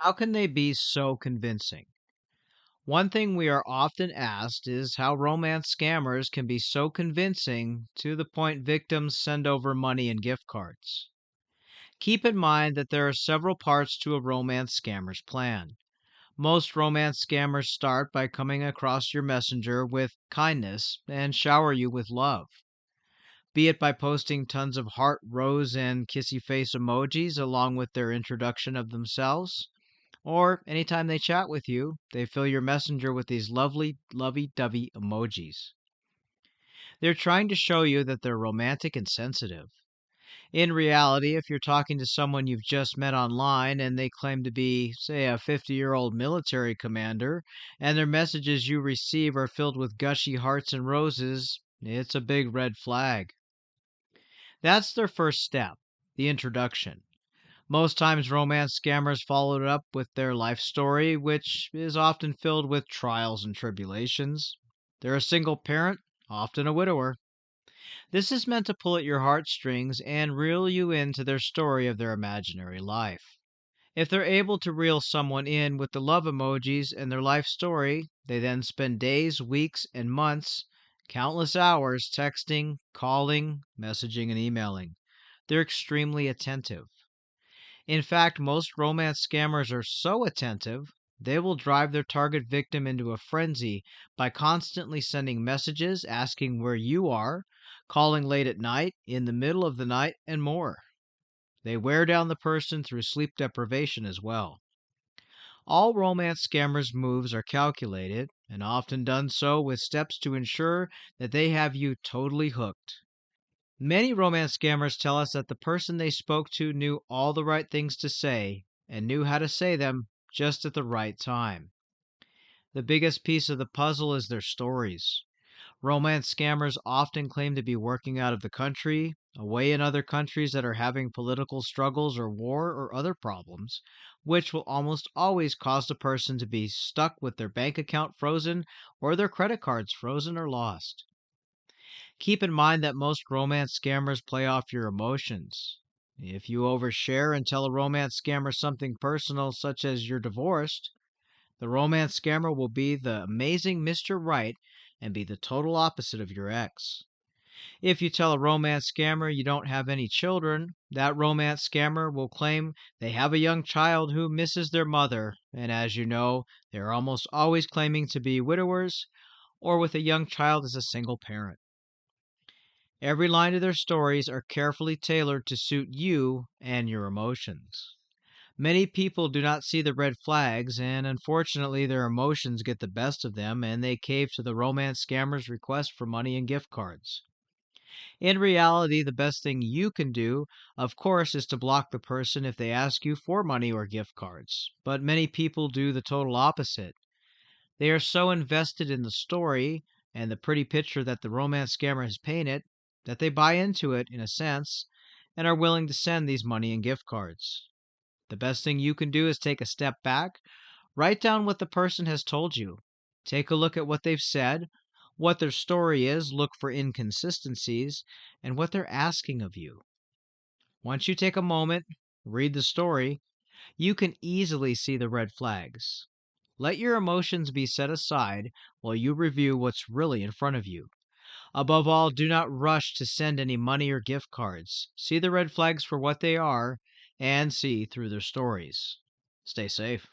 How can they be so convincing? One thing we are often asked is how romance scammers can be so convincing to the point victims send over money and gift cards. Keep in mind that there are several parts to a romance scammer's plan. Most romance scammers start by coming across your messenger with kindness and shower you with love, be it by posting tons of heart, rose, and kissy face emojis along with their introduction of themselves. Or anytime they chat with you, they fill your messenger with these lovely, lovey dovey emojis. They're trying to show you that they're romantic and sensitive. In reality, if you're talking to someone you've just met online and they claim to be, say, a 50-year-old military commander, and their messages you receive are filled with gushy hearts and roses, it's a big red flag. That's their first step, the introduction. Most times, romance scammers follow it up with their life story, which is often filled with trials and tribulations. They're a single parent, often a widower. This is meant to pull at your heartstrings and reel you into their story of their imaginary life. If they're able to reel someone in with the love emojis and their life story, they then spend days, weeks, and months, countless hours texting, calling, messaging, and emailing. They're extremely attentive. In fact, most romance scammers are so attentive, they will drive their target victim into a frenzy by constantly sending messages asking where you are, calling late at night, in the middle of the night, and more. They wear down the person through sleep deprivation as well. All romance scammers' moves are calculated, and often done so with steps to ensure that they have you totally hooked. Many romance scammers tell us that the person they spoke to knew all the right things to say and knew how to say them just at the right time. The biggest piece of the puzzle is their stories. Romance scammers often claim to be working out of the country, away in other countries that are having political struggles or war or other problems, which will almost always cause the person to be stuck with their bank account frozen or their credit cards frozen or lost. Keep in mind that most romance scammers play off your emotions. If you overshare and tell a romance scammer something personal, such as you're divorced, the romance scammer will be the amazing Mr. Right and be the total opposite of your ex. If you tell a romance scammer you don't have any children, that romance scammer will claim they have a young child who misses their mother, and as you know, they are almost always claiming to be widowers or with a young child as a single parent. Every line of their stories are carefully tailored to suit you and your emotions. Many people do not see the red flags, and unfortunately, their emotions get the best of them and they cave to the romance scammer's request for money and gift cards. In reality, the best thing you can do, of course, is to block the person if they ask you for money or gift cards. But many people do the total opposite. They are so invested in the story and the pretty picture that the romance scammer has painted that they buy into it, in a sense, and are willing to send these money and gift cards. The best thing you can do is take a step back, write down what the person has told you, take a look at what they've said, what their story is, look for inconsistencies, and what they're asking of you. Once you take a moment, read the story, you can easily see the red flags. Let your emotions be set aside while you review what's really in front of you. Above all, do not rush to send any money or gift cards. See the red flags for what they are and see through their stories. Stay safe.